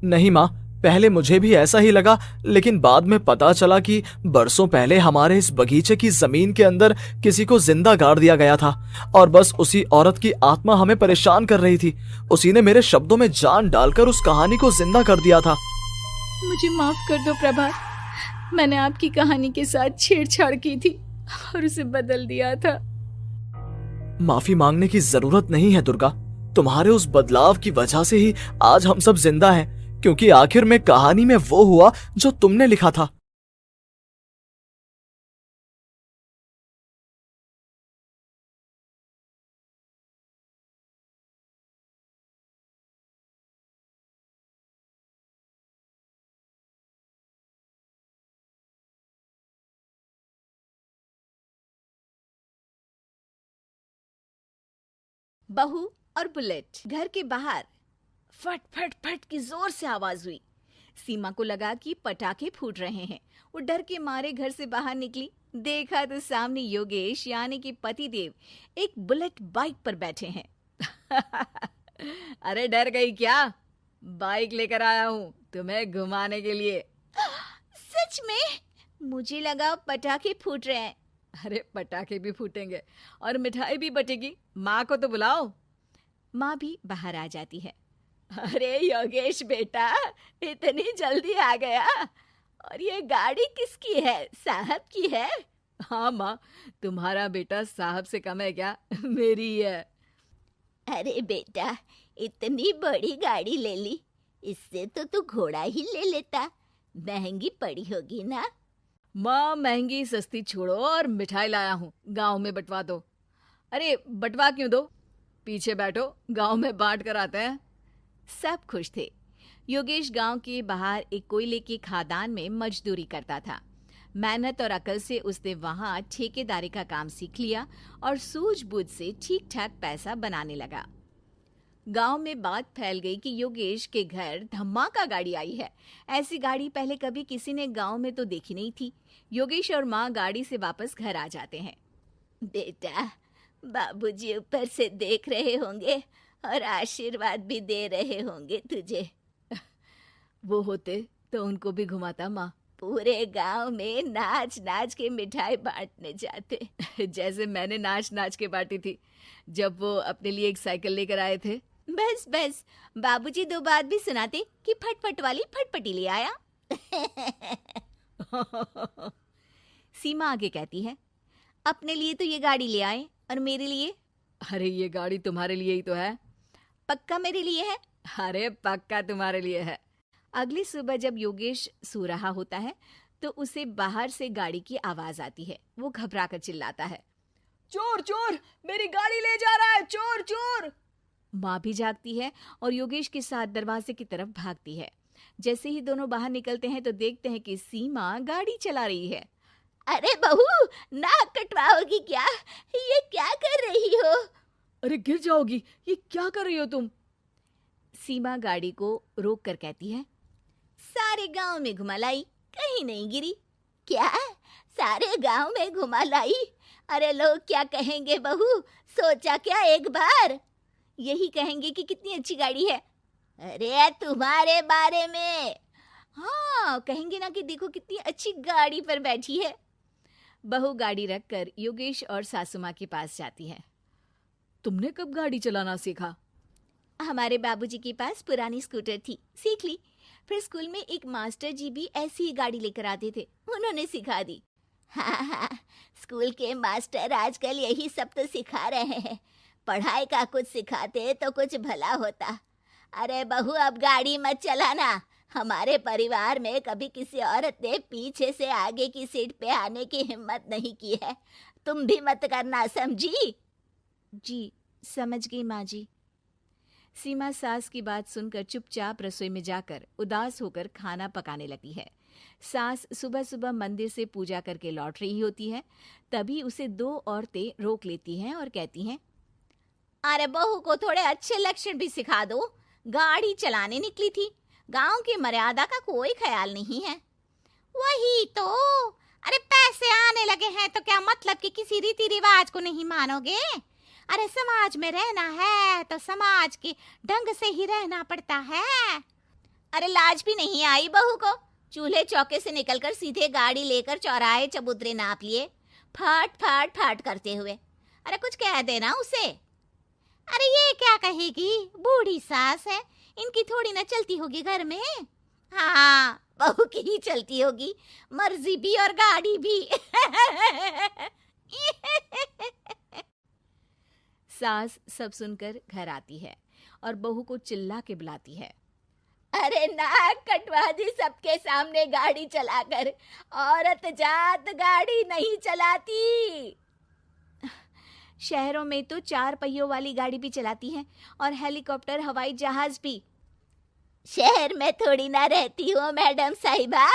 नहीं माँ, पहले मुझे भी ऐसा ही लगा, लेकिन बाद में पता चला कि बरसों पहले हमारे इस बगीचे की जमीन के अंदर किसी को जिंदा गाड़ दिया गया था, और बस उसी औरत की आत्मा हमें परेशान कर रही थी। उसी ने मेरे शब्दों में जान डालकर उस कहानी को जिंदा कर दिया था। मुझे माफ कर दो प्रभात, मैंने आपकी कहानी के साथ छेड़छाड़ की थी और उसे बदल दिया था। माफी मांगने की जरूरत नहीं है दुर्गा, तुम्हारे उस बदलाव की वजह से ही आज हम सब जिंदा हैं, क्योंकि आखिर में कहानी में वो हुआ जो तुमने लिखा था। बहू और बुलेट घर के बाहर फट फट फट की जोर से आवाज हुई। सीमा को लगा कि पटाखे फूट रहे हैं। वो डर के मारे घर से बाहर निकली। देखा तो सामने योगेश यानी कि पतिदेव एक बुलेट बाइक पर बैठे हैं। अरे डर गई क्या? बाइक लेकर आया हूँ तुम्हें घुमाने के लिए। सच में? मुझे लगा पटाखे फूट रहे हैं। अरे पटाखे भी फूटेंगे और मिठाई भी बटेगी, माँ को तो बुलाओ। माँ भी बाहर आ जाती है। अरे योगेश बेटा, इतनी जल्दी आ गया? और ये गाड़ी किसकी है? साहब की है? हाँ माँ, तुम्हारा बेटा साहब से कम है क्या? मेरी ही है। अरे बेटा, इतनी बड़ी गाड़ी ले ली, इससे तो तू घोड़ा ही ले लेता, महंगी पड़ी होगी ना? माँ महंगी सस्ती छोड़ो और मिठाई लाया हूँ, गांव में बंटवा दो। अरे बंटवा क्यों दो, पीछे बैठो, गांव में बांट कर आते हैं। सब खुश थे। योगेश गांव के बाहर एक कोयले की खदान में मजदूरी करता था। मेहनत और अकल से उसने वहां ठेकेदारी का काम सीख लिया और सूझबूझ से ठीक ठाक पैसा बनाने लगा। गांव में बात फैल गई कि योगेश के घर धमाका गाड़ी आई है। ऐसी गाड़ी पहले कभी किसी ने गांव में तो देखी नहीं थी। योगेश और माँ गाड़ी से वापस घर आ जाते हैं। बेटा, बाबूजी ऊपर से देख रहे होंगे और आशीर्वाद भी दे रहे होंगे तुझे। वो होते तो उनको भी घुमाता माँ। पूरे गांव में नाच नाच के मिठाई बांटने जाते। जैसे मैंने नाच नाच के बांटी थी जब वो अपने लिए एक साइकिल लेकर आए थे। बस बस, बाबूजी 2 बात भी सुनाते कि फटफट वाली फटफटी ले आया। सीमा आगे कहती है, अपने लिए तो ये गाड़ी ले आए और मेरे लिए? अरे ये गाड़ी तुम्हारे लिए ही तो है। पक्का मेरे लिए है? अरे पक्का तुम्हारे लिए है। अगली सुबह जब योगेश सो रहा होता है तो उसे बाहर से गाड़ी की आवाज आती है। वो घबरा कर चिल्लाता है, चोर चोर, मेरी गाड़ी ले जा रहा है, चोर चोर। माँ भी जागती है और योगेश के साथ दरवाजे की तरफ भागती है। जैसे ही दोनों बाहर निकलते हैं तो देखते हैं कि सीमा गाड़ी चला रही है। अरे बहू, नाक कटवाओगी क्या? ये क्या कर रही हो? अरे गिर जाओगी, ये क्या कर रही हो तुम? सीमा गाड़ी को रोक कर कहती है, सारे गांव में घुमा लाई, कहीं नहीं गिरी। क्या? सारे गांव में घुमा लाई? अरे लोग क्या कहेंगे बहू, सोचा क्या एक बार? यही कहेंगे कि कितनी अच्छी गाड़ी है। अरे तुम्हारे बारे में। हाँ, कहेंगे ना कि देखो कितनी अच्छी गाड़ी पर बैठी है। बहू गाड़ी रखकर योगेश और सासू माँ के पास जाती है। तुमने कब गाड़ी चलाना सीखा? हमारे बाबूजी के पास पुरानी स्कूटर थी, सीख ली। फिर स्कूल में एक मास्टर जी भी ऐसी ही गाड़ी लेकर आते थे, उन्होंने सिखा दी। हाँ, स्कूल के मास्टर आजकल यही सब तो सिखा रहे हैं। पढ़ाई का कुछ सिखाते तो कुछ भला होता। अरे बहू, अब गाड़ी मत चलाना। हमारे परिवार में कभी किसी औरत ने पीछे से आगे की सीट पे आने की हिम्मत नहीं की है। तुम भी मत करना, समझी? जी, समझ गई माँ जी। सीमा सास की बात सुनकर चुपचाप रसोई में जाकर उदास होकर खाना पकाने लगती है। सास सुबह सुबह मंदिर से पूजा करके लौट रही होती है, तभी उसे दो औरतें रोक लेती हैं और कहती हैं, अरे बहू को थोड़े अच्छे लक्षण भी सिखा दो। गाड़ी चलाने निकली थी, गांव की मर्यादा का कोई ख्याल नहीं है। वही तो, अरे पैसे आने लगे हैं तो क्या मतलब कि किसी रीति रिवाज को नहीं मानोगे? अरे समाज में रहना है तो समाज के ढंग से ही रहना पड़ता है। अरे लाज भी नहीं आई बहू को? चूल्हे चौके से निकलकर सीधे गाड़ी लेकर चौराहे चबूतरे नाप लिए, फट फट फट करते हुए। अरे कुछ कह देना उसे। अरे ये क्या कहेगी, बूढ़ी सास है, इनकी थोड़ी ना चलती होगी घर में। हाँ, बहू की ही चलती होगी, मर्जी भी और गाड़ी भी। सास सब सुनकर घर आती है और बहू को चिल्ला के बुलाती है, अरे नाक कटवा दी सबके सामने गाड़ी चलाकर। औरत जात गाड़ी नहीं चलाती। शहरों में तो 4 पहियों वाली गाड़ी भी चलाती हैं और हेलीकॉप्टर, हवाई जहाज भी। शहर में थोड़ी ना रहती हो मैडम साहिबा।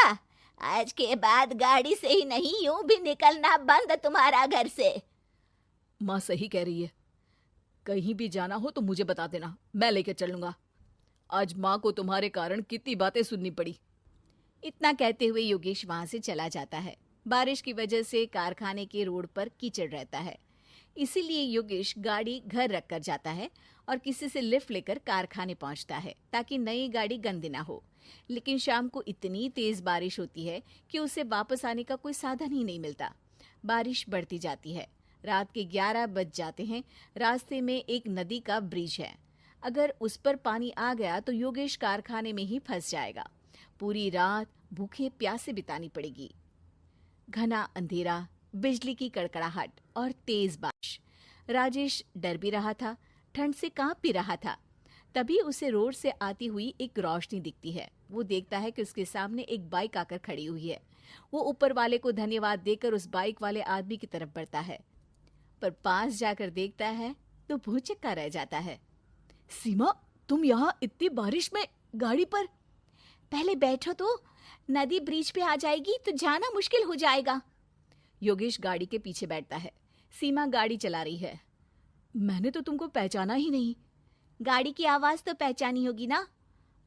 आज के बाद गाड़ी से ही नहीं, यूं भी निकलना बंद तुम्हारा घर से। माँ सही कह रही है, कहीं भी जाना हो तो मुझे बता देना, मैं लेकर चलूंगा। आज माँ को तुम्हारे कारण कितनी बातें सुननी पड़ी। इतना कहते हुए योगेश वहां से चला जाता है। बारिश की वजह से कारखाने के रोड पर कीचड़ रहता है, इसीलिए योगेश गाड़ी घर रख कर जाता है और किसी से लिफ्ट लेकर कारखाने पहुंचता है ताकि नई गाड़ी गंदी ना हो। लेकिन शाम को इतनी तेज बारिश होती है कि उसे वापस आने का कोई साधन ही नहीं मिलता। बारिश बढ़ती जाती है, रात के 11 बज जाते हैं। रास्ते में एक नदी का ब्रिज है, अगर उस पर पानी आ गया तो योगेश कारखाने में ही फंस जाएगा। पूरी रात भूखे प्यासे बितानी पड़ेगी। घना अंधेरा, बिजली की कड़कड़ाहट और तेज बारिश। राजेश डर भी रहा था, ठंड से कांप भी रहा था। तभी उसे रोड से आती हुई एक रोशनी दिखती है। वो देखता है कि उसके सामने एक बाइक आकर खड़ी हुई है। वो ऊपर वाले को धन्यवाद देकर उस बाइक वाले आदमी की तरफ बढ़ता है, पर पास जाकर देखता है तो भौचक्का रह जाता है। सीमा, तुम यहाँ इतनी बारिश में गाड़ी पर? पहले बैठो तो, नदी ब्रिज पे आ जाएगी तो जाना मुश्किल हो जाएगा। योगेश गाड़ी के पीछे बैठता है। सीमा गाड़ी चला रही है। मैंने तो तुमको पहचाना ही नहीं। गाड़ी की आवाज तो पहचानी होगी ना?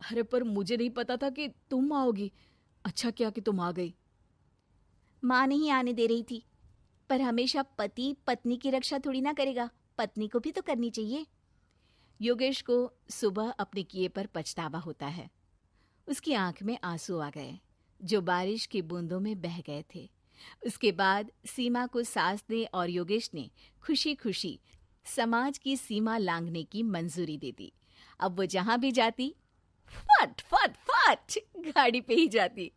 अरे पर मुझे नहीं पता था कि तुम आओगी। अच्छा किया कि तुम आ गई। माँ नहीं आने दे रही थी, पर हमेशा पति पत्नी की रक्षा थोड़ी ना करेगा, पत्नी को भी तो करनी चाहिए। योगेश को सुबह अपने किए पर पछतावा होता है। उसकी आंख में आंसू आ गए जो बारिश की बूंदों में बह गए थे। उसके बाद सीमा को सास ने और योगेश ने खुशी खुशी समाज की सीमा लांघने की मंजूरी दे दी। अब वो जहां भी जाती फट फट फट गाड़ी पे ही जाती।